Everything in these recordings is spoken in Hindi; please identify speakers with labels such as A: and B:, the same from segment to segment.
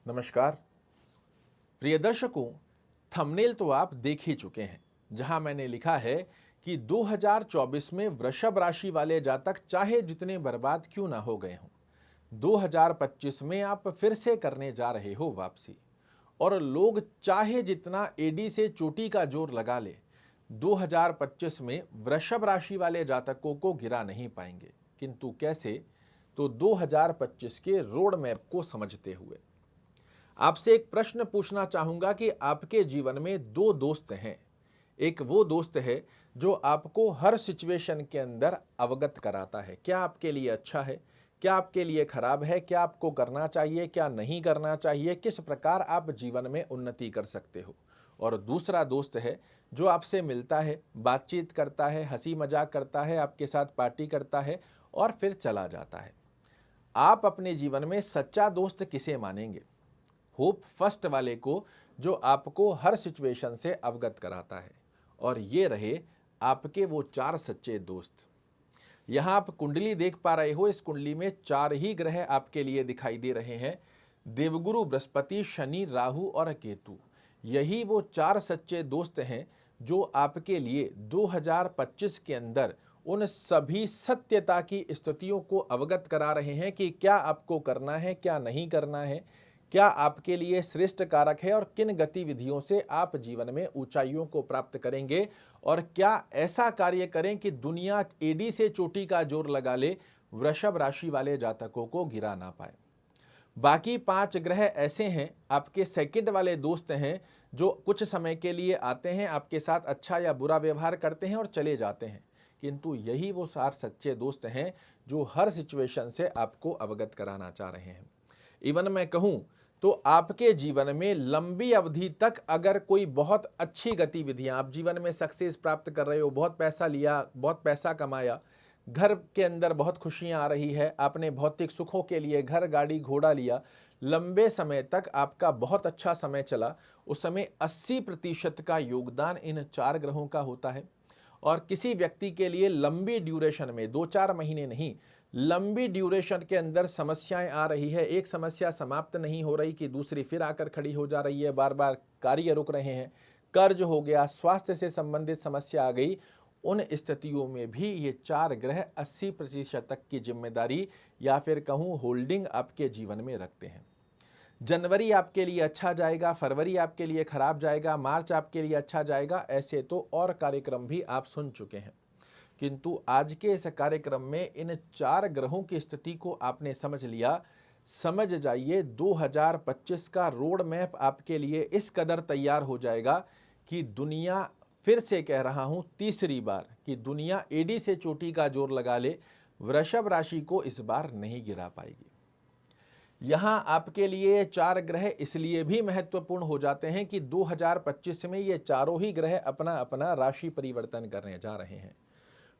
A: नमस्कार प्रिय दर्शकों, थंबनेल तो आप देख ही चुके हैं, जहां मैंने लिखा है कि 2024 में वृषभ राशि वाले जातक चाहे जितने बर्बाद क्यों ना हो गए हों, 2025 में आप फिर से करने जा रहे हो वापसी। और लोग चाहे जितना एडी से चोटी का जोर लगा ले, 2025 में वृषभ राशि वाले जातकों को गिरा नहीं पाएंगे। किंतु कैसे? तो 2025 के रोड मैप को समझते हुए आपसे एक प्रश्न पूछना चाहूंगा कि आपके जीवन में दो दोस्त हैं। एक वो दोस्त है जो आपको हर सिचुएशन के अंदर अवगत कराता है, क्या आपके लिए अच्छा है, क्या आपके लिए खराब है, क्या आपको करना चाहिए, क्या नहीं करना चाहिए, किस प्रकार आप जीवन में उन्नति कर सकते हो। और दूसरा दोस्त है जो आपसे मिलता है, बातचीत करता है, हंसी मजाक करता है, आपके साथ पार्टी करता है और फिर चला जाता है। आप अपने जीवन में सच्चा दोस्त किसे मानेंगे? होप फर्स्ट वाले को, जो आपको हर सिचुएशन से अवगत कराता है। और ये रहे आपके वो चार सच्चे दोस्त। यहां आप कुंडली देख पा रहे हो, इस कुंडली में चार ही ग्रह आपके लिए दिखाई दे रहे हैं, देवगुरु बृहस्पति, शनि, राहु और केतु। यही वो चार सच्चे दोस्त हैं जो आपके लिए 2025 के अंदर उन सभी सत्यता की स्थितियों को अवगत करा रहे हैं कि क्या आपको करना है, क्या नहीं करना है, क्या आपके लिए श्रेष्ठ कारक है और किन गतिविधियों से आप जीवन में ऊंचाइयों को प्राप्त करेंगे, और क्या ऐसा कार्य करें कि दुनिया एडी से चोटी का जोर लगा ले, वृषभ राशि वाले जातकों को गिरा ना पाए। बाकी पांच ग्रह ऐसे हैं, आपके सेकंड वाले दोस्त हैं, जो कुछ समय के लिए आते हैं, आपके साथ अच्छा या बुरा व्यवहार करते हैं और चले जाते हैं। किंतु यही वो सार सच्चे दोस्त हैं जो हर सिचुएशन से आपको अवगत कराना चाह रहे हैं। इवन मैं कहूं तो आपके जीवन में लंबी अवधि तक अगर कोई बहुत अच्छी गतिविधियां, आप जीवन में सक्सेस प्राप्त कर रहे हो, बहुत पैसा लिया, बहुत पैसा कमाया, घर के अंदर बहुत खुशियां आ रही है, आपने भौतिक सुखों के लिए घर, गाड़ी, घोड़ा लिया, लंबे समय तक आपका बहुत अच्छा समय चला, उस समय 80% का योगदान इन चार ग्रहों का होता है। और किसी व्यक्ति के लिए लंबी ड्यूरेशन में, 2-4 महीने नहीं, लंबी ड्यूरेशन के अंदर समस्याएं आ रही है, एक समस्या समाप्त नहीं हो रही कि दूसरी फिर आकर खड़ी हो जा रही है, बार बार कार्य रुक रहे हैं, कर्ज हो गया, स्वास्थ्य से संबंधित समस्या आ गई, उन स्थितियों में भी ये चार ग्रह 80% तक की जिम्मेदारी या फिर कहूं होल्डिंग आपके जीवन में रखते हैं। जनवरी आपके लिए अच्छा जाएगा, फरवरी आपके लिए खराब जाएगा, मार्च आपके लिए अच्छा जाएगा, ऐसे तो और कार्यक्रम भी आप सुन चुके हैं। किंतु आज के इस कार्यक्रम में इन चार ग्रहों की स्थिति को आपने समझ लिया। समझ जाइए 2025 का रोड मैप आपके लिए इस कदर तैयार हो जाएगा कि दुनिया, फिर से कह रहा हूं तीसरी बार, कि दुनिया एडी से चोटी का जोर लगा ले, वृषभ राशि को इस बार नहीं गिरा पाएगी। यहां आपके लिए चार ग्रह इसलिए भी महत्वपूर्ण हो जाते हैं कि 2025 में ये चारों ही ग्रह अपना अपना राशि परिवर्तन करने जा रहे हैं।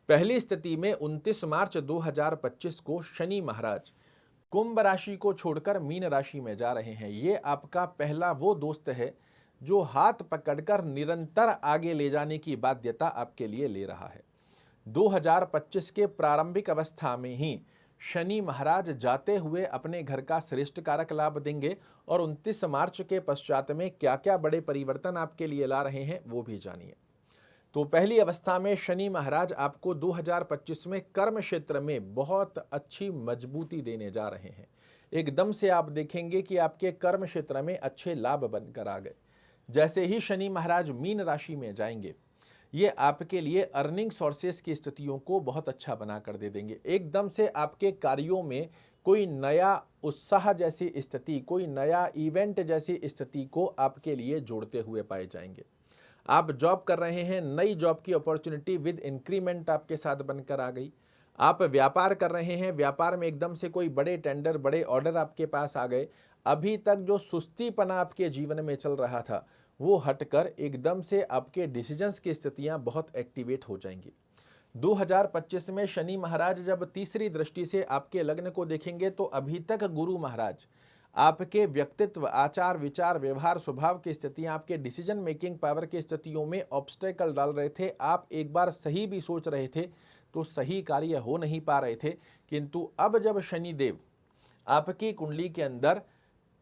A: पहली स्थिति में 29 मार्च 2025 को शनि महाराज कुंभ राशि को छोड़कर मीन राशि में जा रहे हैं। ये आपका पहला वो दोस्त है जो हाथ पकड़कर निरंतर आगे ले जाने की बाध्यता आपके लिए ले रहा है। 2025 के प्रारंभिक अवस्था में ही शनि महाराज जाते हुए अपने घर का श्रेष्ठ कारक लाभ देंगे, और 29 मार्च के पश्चात में क्या क्या बड़े परिवर्तन आपके लिए ला रहे हैं वो भी जानिए। तो पहली अवस्था में शनि महाराज आपको 2025 में कर्म क्षेत्र में बहुत अच्छी मजबूती देने जा रहे हैं। एकदम से आप देखेंगे कि आपके कर्म क्षेत्र में अच्छे लाभ बनकर आ गए। जैसे ही शनि महाराज मीन राशि में जाएंगे, ये आपके लिए अर्निंग सोर्सेस की स्थितियों को बहुत अच्छा बना कर दे देंगे। एकदम से आपके कार्यों में कोई नया उत्साह जैसी स्थिति, कोई नया इवेंट जैसी स्थिति को आपके लिए जोड़ते हुए पाए जाएंगे। आप जॉब कर रहे हैं, नई जॉब की अपॉर्चुनिटी विद इंक्रीमेंट आपके साथ बनकर आ गई। आप व्यापार कर रहे हैं, व्यापार में एकदम से कोई बड़े टेंडर, बड़े ऑर्डर आपके पास आ गए। अभी तक जो सुस्तीपना आपके जीवन में चल रहा था वो हटकर एकदम से आपके डिसीजंस की स्थितियां बहुत एक्टिवेट हो जाएंगी। 2025 में शनि महाराज जब तीसरी दृष्टि से आपके लग्न को देखेंगे तो अभी तक गुरु महाराज आपके व्यक्तित्व, आचार, विचार, व्यवहार, स्वभाव की स्थितियां, आपके डिसीजन मेकिंग पावर की स्थितियों में ऑब्स्टेकल डाल रहे थे। आप एक बार सही भी सोच रहे थे तो सही कार्य हो नहीं पा रहे थे। किंतु अब जब शनिदेव आपकी कुंडली के अंदर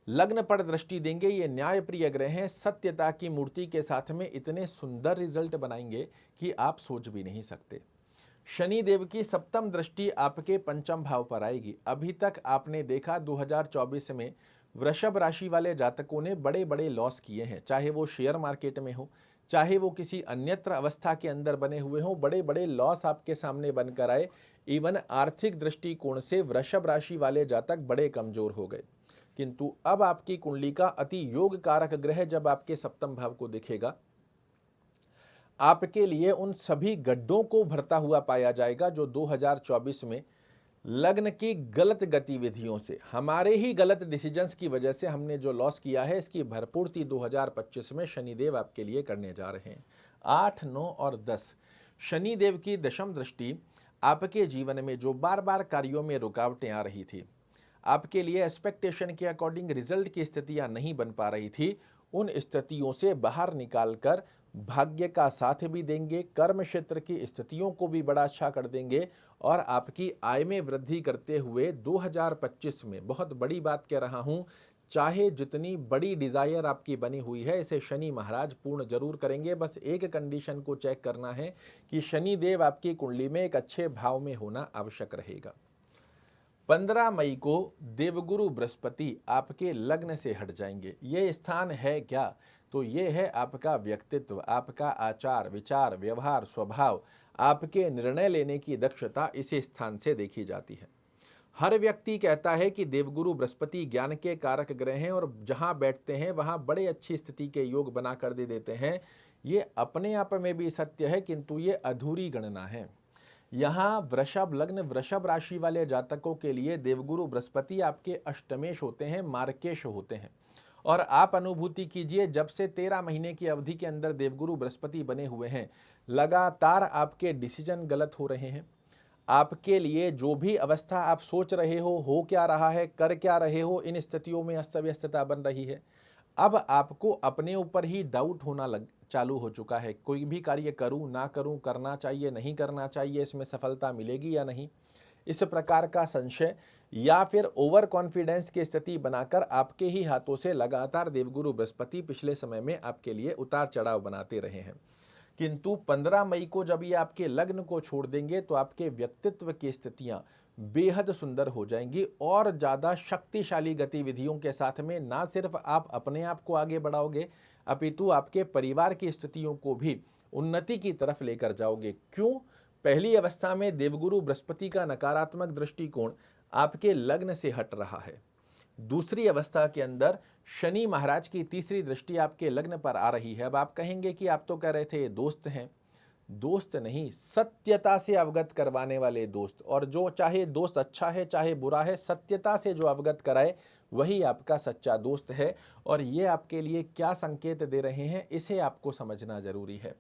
A: लग्न पर दृष्टि देंगे, ये न्यायप्रिय ग्रह हैं, सत्यता की मूर्ति के साथ में इतने सुंदर रिजल्ट बनाएंगे कि आप सोच भी नहीं सकते। शनि देव की सप्तम दृष्टि आपके पंचम भाव पर आएगी। अभी तक आपने देखा 2024 में वृषभ राशि वाले जातकों ने बड़े बड़े लॉस किए हैं, चाहे वो शेयर मार्केट में हो, चाहे वो किसी अन्यत्र अवस्था के अंदर बने हुए हो, बड़े बड़े लॉस आपके सामने बनकर आए। इवन आर्थिक दृष्टिकोण से वृषभ राशि वाले जातक बड़े कमजोर हो गए। किंतु अब आपकी कुंडली का अति योग कारक ग्रह जब आपके सप्तम भाव को दिखेगा, आपके लिए उन सभी गड्ढों को भरता हुआ पाया जाएगा जो 2024 में लग्न की गलत गतिविधियों से, हमारे ही गलत डिसीजंस की वजह से हमने जो लॉस किया है, इसकी भरपूर्ति 2025 में शनिदेव आपके लिए करने जा रहे हैं। 8, 9 और 10 शनिदेव की दशम दृष्टि आपके जीवन में जो बार बार कार्यों में रुकावटें आ रही थी, आपके लिए एक्सपेक्टेशन के अकॉर्डिंग रिजल्ट की स्थितियां नहीं बन पा रही थी, उन स्थितियों से बाहर निकालकर भाग्य का साथ भी देंगे, कर्म क्षेत्र की स्थितियों को भी बड़ा अच्छा कर देंगे और आपकी आय में वृद्धि करते हुए 2025 में, बहुत बड़ी बात कह रहा हूं, चाहे जितनी बड़ी डिजायर आपकी बनी हुई है इसे शनि महाराज पूर्ण जरूर करेंगे। बस एक कंडीशन को चेक करना है कि शनि देव आपकी कुंडली में एक अच्छे भाव में होना आवश्यक रहेगा। 15 मई को देवगुरु बृहस्पति आपके लग्न से हट जाएंगे। ये स्थान है क्या? तो ये है आपका व्यक्तित्व, आपका आचार विचार व्यवहार स्वभाव, आपके निर्णय लेने की दक्षता इसी स्थान से देखी जाती है। हर व्यक्ति कहता है कि देवगुरु बृहस्पति ज्ञान के कारक ग्रह हैं और जहां बैठते हैं वहां बड़े अच्छी स्थिति के योग बना कर दे देते हैं। ये अपने आप में भी सत्य है, किंतु ये अधूरी गणना है। यहाँ वृषभ लग्न वृषभ राशि वाले जातकों के लिए देवगुरु बृहस्पति आपके अष्टमेश होते हैं, मार्केश होते हैं। और आप अनुभूति कीजिए, जब से 13 महीने की अवधि के अंदर देवगुरु बृहस्पति बने हुए हैं, लगातार आपके डिसीजन गलत हो रहे हैं। आपके लिए जो भी अवस्था आप सोच रहे हो क्या रहा है, कर क्या रहे हो, इन स्थितियों में अस्त व्यस्तता बन रही है। अब आपको अपने ऊपर ही डाउट होना चालू हो चुका है, कोई भी कार्य करूं ना करूं, करना चाहिए नहीं करना चाहिए, इसमें सफलता मिलेगी या नहीं, इस प्रकार का संशय या फिर ओवर कॉन्फिडेंस की स्थिति बनाकर आपके ही हाथों से लगातार देवगुरु बृहस्पति पिछले समय में आपके लिए उतार चढ़ाव बनाते रहे हैं। किंतु 15 मई को जब ये आपके लग्न को छोड़ देंगे तो आपके व्यक्तित्व की स्थितियां बेहद सुंदर हो जाएंगी और ज़्यादा शक्तिशाली गतिविधियों के साथ में ना सिर्फ आप अपने आप को आगे बढ़ाओगे, अपितु आपके परिवार की स्थितियों को भी उन्नति की तरफ लेकर जाओगे। क्यों? पहली अवस्था में देवगुरु बृहस्पति का नकारात्मक दृष्टिकोण आपके लग्न से हट रहा है। दूसरी अवस्था के अंदर शनि महाराज की तीसरी दृष्टि आपके लग्न पर आ रही है। अब आप कहेंगे कि आप तो कह रहे थे ये दोस्त हैं। दोस्त नहीं, सत्यता से अवगत करवाने वाले दोस्त। और जो चाहे दोस्त अच्छा है चाहे बुरा है, सत्यता से जो अवगत कराए वही आपका सच्चा दोस्त है। और ये आपके लिए क्या संकेत दे रहे हैं, इसे आपको समझना जरूरी है।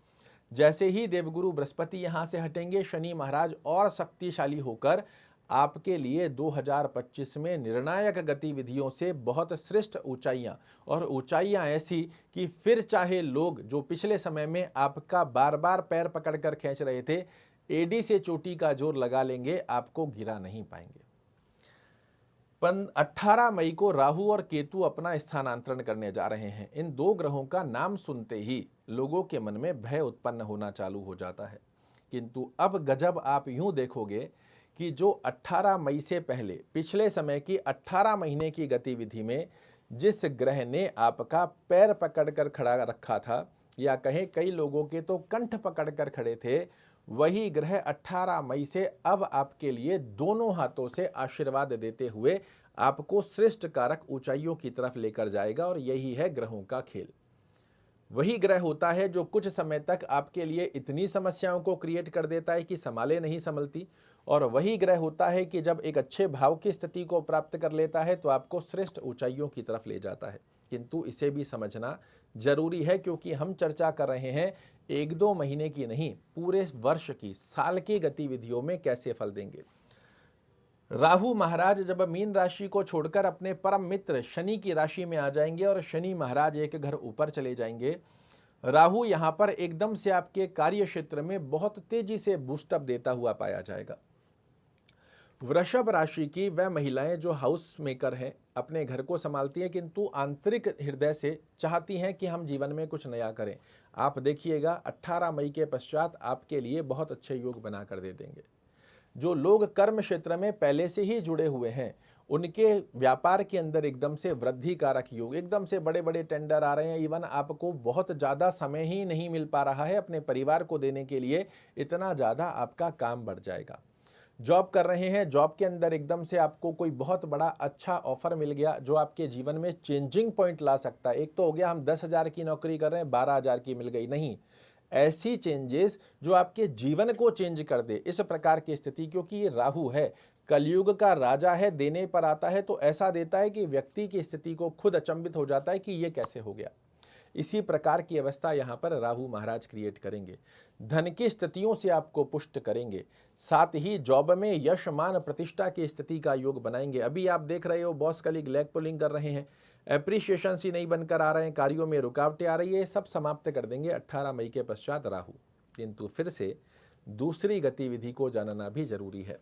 A: जैसे ही देवगुरु बृहस्पति यहां से हटेंगे, शनि महाराज और शक्तिशाली होकर आपके लिए 2025 में निर्णायक गतिविधियों से बहुत श्रेष्ठ ऊंचाइयां, और ऊंचाइयां ऐसी कि फिर चाहे लोग जो पिछले समय में आपका बार बार पैर पकड़कर खींच रहे थे, एडी से चोटी का जोर लगा लेंगे, आपको गिरा नहीं पाएंगे। 18 मई को राहु और केतु अपना स्थानांतरण करने जा रहे हैं। इन दो ग्रहों का नाम सुनते ही लोगों के मन में भय उत्पन्न होना चालू हो जाता है। किंतु अब गजब आप यूं देखोगे कि जो 18 मई से पहले पिछले समय की 18 महीने की गतिविधि में जिस ग्रह ने आपका पैर पकड़कर खड़ा रखा था, या कहें कई लोगों के तो कंठ पकड़कर खड़े थे, वही ग्रह 18 मई से अब आपके लिए दोनों हाथों से आशीर्वाद देते हुए आपको श्रेष्ठ कारक ऊंचाइयों की तरफ लेकर जाएगा। और यही है ग्रहों का खेल। वही ग्रह होता है जो कुछ समय तक आपके लिए इतनी समस्याओं को क्रिएट कर देता है कि संभाले नहीं संभलती, और वही ग्रह होता है कि जब एक अच्छे भाव की स्थिति को प्राप्त कर लेता है तो आपको श्रेष्ठ ऊंचाइयों की तरफ ले जाता है। किंतु इसे भी समझना जरूरी है, क्योंकि हम चर्चा कर रहे हैं 1-2 महीने की नहीं, पूरे वर्ष की, साल की गतिविधियों में कैसे फल देंगे। राहु महाराज जब मीन राशि को छोड़कर अपने परम मित्र शनि की राशि में आ जाएंगे और शनि महाराज एक घर ऊपर चले जाएंगे, राहु यहां पर एकदम से आपके कार्य क्षेत्र में बहुत तेजी से बूस्टअप देता हुआ पाया जाएगा। वृषभ राशि की वह महिलाएं जो हाउस मेकर हैं, अपने घर को संभालती हैं, किंतु आंतरिक हृदय से चाहती हैं कि हम जीवन में कुछ नया करें। आप देखिएगा 18 मई के पश्चात आपके लिए बहुत अच्छे योग बना कर दे देंगे। जो लोग कर्म क्षेत्र में पहले से ही जुड़े हुए हैं, उनके व्यापार के अंदर एकदम से वृद्धि कारक योग, एकदम से बड़े बड़े टेंडर आ रहे हैं। इवन आपको बहुत ज़्यादा समय ही नहीं मिल पा रहा है अपने परिवार को देने के लिए, इतना ज़्यादा आपका काम बढ़ जाएगा। जॉब कर रहे हैं, जॉब के अंदर एकदम से आपको कोई बहुत बड़ा अच्छा ऑफर मिल गया जो आपके जीवन में चेंजिंग पॉइंट ला सकता है। एक तो हो गया हम 10,000 की नौकरी कर रहे हैं, 12,000 की मिल गई, नहीं, ऐसी चेंजेस जो आपके जीवन को चेंज कर दे, इस प्रकार की स्थिति, क्योंकि ये राहु है, कलयुग का राजा है, देने पर आता है तो ऐसा देता है कि व्यक्ति की स्थिति को खुद अचंभित हो जाता है कि ये कैसे हो गया। इसी प्रकार की अवस्था यहाँ पर राहु महाराज क्रिएट करेंगे। धन की स्थितियों से आपको पुष्ट करेंगे, साथ ही जॉब में यश मान प्रतिष्ठा की स्थिति का योग बनाएंगे। अभी आप देख रहे हो बॉस कलीग लैग पुलिंग कर रहे हैं, एप्रिशिएशन ही नहीं बनकर आ रहे हैं, कार्यों में रुकावटें आ रही है, सब समाप्त कर देंगे 18 मई के पश्चात राहु। किंतु फिर से दूसरी गतिविधि को जानना भी जरूरी है।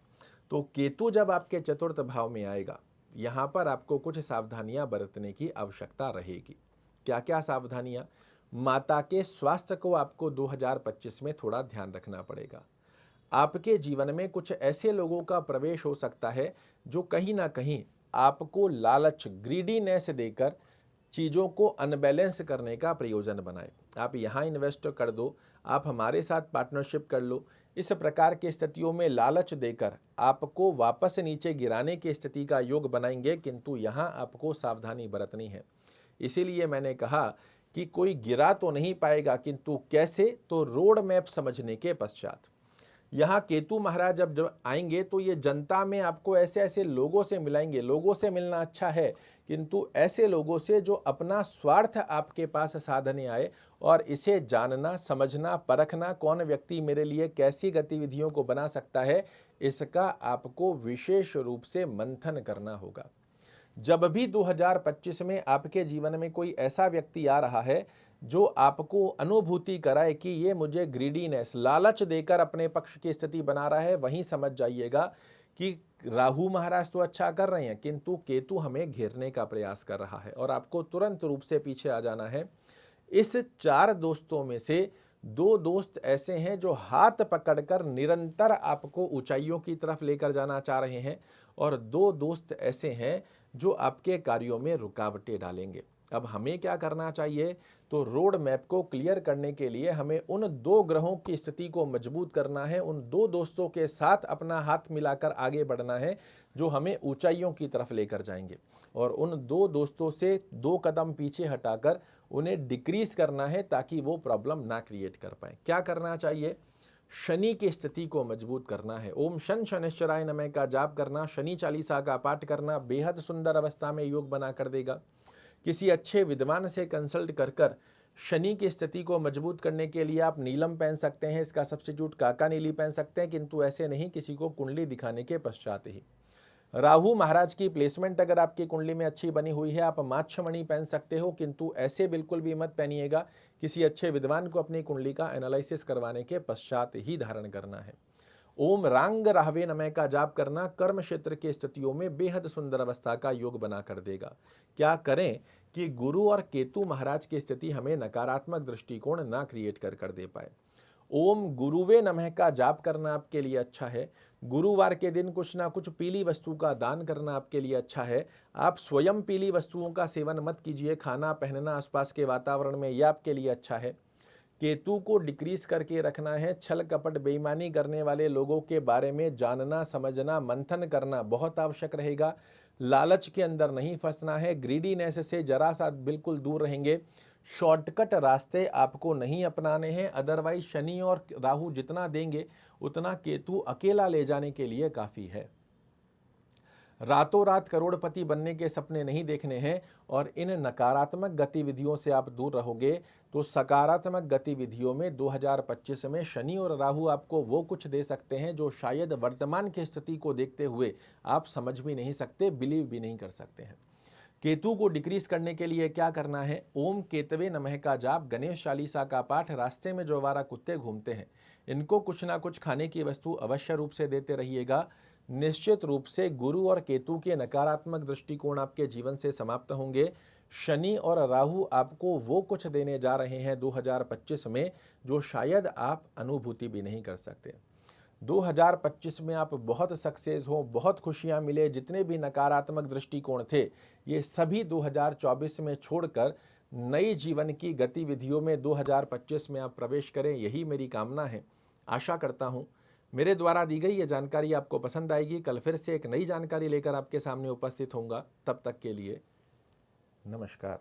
A: तो केतु जब आपके चतुर्थ भाव में आएगा, यहाँ पर आपको कुछ सावधानियां बरतने की आवश्यकता रहेगी। क्या क्या सावधानियां? माता के स्वास्थ्य को आपको 2025 में थोड़ा ध्यान रखना पड़ेगा। आपके जीवन में कुछ ऐसे लोगों का प्रवेश हो सकता है जो कहीं ना कहीं आपको लालच, ग्रीडीनेस देकर चीज़ों को अनबैलेंस करने का प्रयोजन बनाए। आप यहाँ इन्वेस्ट कर दो, आप हमारे साथ पार्टनरशिप कर लो, इस प्रकार की स्थितियों में लालच देकर आपको वापस नीचे गिराने की स्थिति का योग बनाएंगे। किंतु यहाँ आपको सावधानी बरतनी है। इसीलिए मैंने कहा कि कोई गिरा तो नहीं पाएगा, किंतु कैसे, तो रोड मैप समझने के पश्चात। यहाँ केतु महाराज जब आएंगे तो ये जनता में आपको ऐसे ऐसे लोगों से मिलाएंगे। लोगों से मिलना अच्छा है, किंतु ऐसे लोगों से जो अपना स्वार्थ आपके पास साधने आए, और इसे जानना, समझना, परखना, कौन व्यक्ति मेरे लिए कैसी गतिविधियों को बना सकता है, इसका आपको विशेष रूप से मंथन करना होगा। जब भी 2025 में आपके जीवन में कोई ऐसा व्यक्ति आ रहा है जो आपको अनुभूति कराए कि ये मुझे ग्रीडीनेस, लालच देकर अपने पक्ष की स्थिति बना रहा है, वहीं समझ जाइएगा कि राहु महाराज तो अच्छा कर रहे हैं, किंतु केतु हमें घेरने का प्रयास कर रहा है और आपको तुरंत रूप से पीछे आ जाना है। इस 4 दोस्तों में से 2 दोस्त ऐसे हैं जो हाथ पकड़कर निरंतर आपको ऊंचाइयों की तरफ लेकर जाना चाह रहे हैं, और 2 दोस्त ऐसे हैं जो आपके कार्यों में रुकावटें डालेंगे। अब हमें क्या करना चाहिए? तो रोड मैप को क्लियर करने के लिए हमें उन 2 ग्रहों की स्थिति को मजबूत करना है, उन 2 दोस्तों के साथ अपना हाथ मिलाकर आगे बढ़ना है जो हमें ऊंचाइयों की तरफ लेकर जाएंगे, और उन 2 दोस्तों से 2 कदम पीछे हटाकर उन्हें डिक्रीज करना है ताकि वो प्रॉब्लम ना क्रिएट कर पाए। क्या करना चाहिए? शनि की स्थिति को मजबूत करना है। ओम शन शनिश्चराय नमः का जाप करना, शनि चालीसा का पाठ करना बेहद सुंदर अवस्था में योग बना कर देगा। किसी अच्छे विद्वान से कंसल्ट कर कर शनि की स्थिति को मजबूत करने के लिए आप नीलम पहन सकते हैं, इसका सब्स्टिट्यूट काका नीली पहन सकते हैं, किंतु ऐसे नहीं किसी को कुंडली दिखाने के पश्चात ही। राहु महाराज की प्लेसमेंट अगर आपकी कुंडली में अच्छी बनी हुई है, आप माच्छमणि पहन सकते हो, किंतु ऐसे बिल्कुल भी मत पहनिएगा। किसी अच्छे विद्वान को अपनी कुंडली का एनालिसिस करवाने के पश्चात ही धारण करना है। ओम रांग राहवे नमः का जाप करना कर्म क्षेत्र की स्थितियों में बेहद सुंदर अवस्था का योग बना कर देगा। क्या करें कि गुरु और केतु महाराज की स्थिति हमें नकारात्मक दृष्टिकोण ना क्रिएट कर दे पाए। ओम गुरुवे नमः का जाप करना आपके लिए अच्छा है। गुरुवार के दिन कुछ ना कुछ पीली वस्तु का दान करना आपके लिए अच्छा है। आप स्वयं पीली वस्तुओं का सेवन मत कीजिए, खाना पहनना आसपास के वातावरण में, यह आपके लिए अच्छा है। केतु को डिक्रीज करके रखना है। छल कपट बेईमानी करने वाले लोगों के बारे में जानना, समझना, मंथन करना बहुत आवश्यक रहेगा। लालच के अंदर नहीं फंसना है, ग्रीडीनेस से जरा सा बिल्कुल दूर रहेंगे। शॉर्टकट रास्ते आपको नहीं अपनाने हैं, अदरवाइज शनि और राहु जितना देंगे उतना केतु अकेला ले जाने के लिए काफ़ी है। रातों रात करोड़पति बनने के सपने नहीं देखने हैं, और इन नकारात्मक गतिविधियों से आप दूर रहोगे तो सकारात्मक गतिविधियों में 2025 में शनि और राहु आपको वो कुछ दे सकते हैं जो शायद वर्तमान की स्थिति को देखते हुए आप समझ भी नहीं सकते, बिलीव भी नहीं कर सकते हैं। केतु को डिक्रीज करने के लिए क्या करना है? ओम केतवे नमः का जाप, गणेश चालीसा का पाठ, रास्ते में जो आवारा कुत्ते घूमते हैं इनको कुछ ना कुछ खाने की वस्तु अवश्य रूप से देते रहिएगा। निश्चित रूप से गुरु और केतु के नकारात्मक दृष्टिकोण आपके जीवन से समाप्त होंगे। शनि और राहु आपको वो कुछ देने जा रहे हैं 2025 में जो शायद आप अनुभूति भी नहीं कर सकते। 2025 में आप बहुत सक्सेस हो, बहुत खुशियां मिले, जितने भी नकारात्मक दृष्टिकोण थे ये सभी 2024 में छोड़कर नई जीवन की गतिविधियों में 2025 में आप प्रवेश करें, यही मेरी कामना है। आशा करता हूं मेरे द्वारा दी गई ये जानकारी आपको पसंद आएगी। कल फिर से एक नई जानकारी लेकर आपके सामने उपस्थित होऊंगा। तब तक के लिए नमस्कार।